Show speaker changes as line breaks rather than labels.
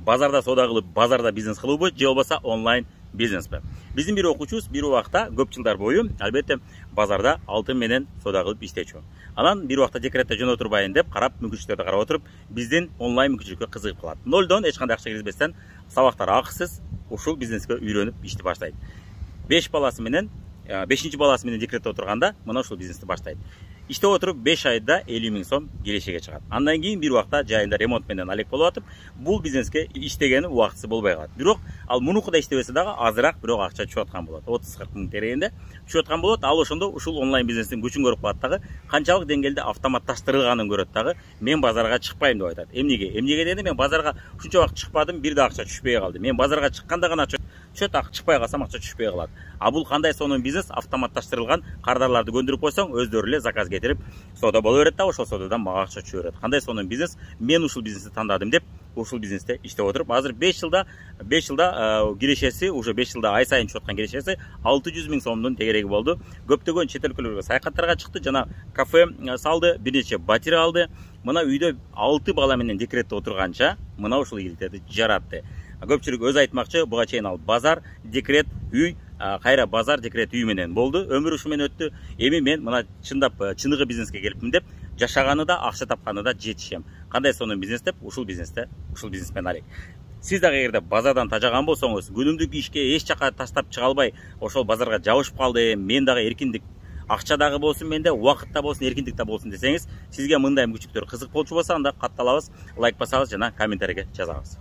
базарда соода кылып, базарда бизнес кылуубу, же болбосо онлайн бизнеспи? Биздин бир окуучубуз бир убакта көп жылдар бою албетте базарда алтын менен соода кылып иштечү. Анан бир убакта декретте жөн отурбайын деп карап, мүмкүнчүлүктөрдү карап отуруп, биздин онлайн мүмкүнчүлүккө кызыгып калат. Нолдон эч кандай акча киргизбестен, сабактар акысыз ушул бизнеске үйрөнүп ишти баштайт. 5 баласы менен 5-чи баласы менен декретте отурганда мына ушул бизнести баштайт. Иштеп отуруп 5 айда 50 000 сом келешеге чыгат. Андан кийин бир убакта жайында ремонт менен алек болуп атып, бул бизнеске иштегени убактысы болбой калат. Бирок ал мунукуда иштебесе дагы азыраак бирок акча түшүп аткан болот. 30-40 000 тегерегинде түшүп аткан болот. Ал ошондо ушул онлайн бизнестин күчүн көрүп калат дагы, канчалык деңгээлде автоматташтырылганын көрөт дагы. Мен базарга чыкпайм деп айтат. Эмнеге? Эмнеге дегенде мен базарга ушунча убакыт чыкпадым, бир да акча түшпөй калды. Мен базарга чыкканда гана түшөт, чыкпай калсам акча түшпөй калат. А бул кандай сонун бизнес? Автоматташтырылган кардарларды көндүрүп койсоң, өздөрү эле заказ кетирип, соода боло берет да, ошол соодадан мага акча түшө берет. Кандай сонун бизнес? Мен ушул бизнести тандадым деп, ушул бизнесте иштеп отуруп, азыр 5 жылда кирешеси, уже 5 жылда ай сайын түшүп аткан кирешеси 600 000 сомдун тегереги болду. Көптөгөн чет өлкөлөргө саякаттарга чыкты, жана кафе салды, бир нече батир алды. Мына үйдө 6 бала менен декретте отурганча, мына ушул ийгиликтерди жаратты. Көпчүлүк өз айтмакчы, буга чейин ал базар, декрет, үй, кайра базар, декрет, үй менен болду. Өмүр ушу менен өттү. Эми мен мына чындап чыныгы бизнеске келипмин деп, жашаганы да, акча тапканы да жетишем. Кандай сонун бизнес деп, ушул бизнеспен алек. Сиз дагы эгерде базардан тажаган болсоңуз, күнүмдүк ишке эч жака таштап чыга албай, ошол базарга жабышып калды, мен дагы эркиндик, акча дагы болсун менде, убакыт да болсун, эркиндик да болсун десеңиз, сизге мындай мүмкүнчүлүктөр кызык болчу болсо, анда катталабыз, лайк басабыз жана комментарийге жазабыз.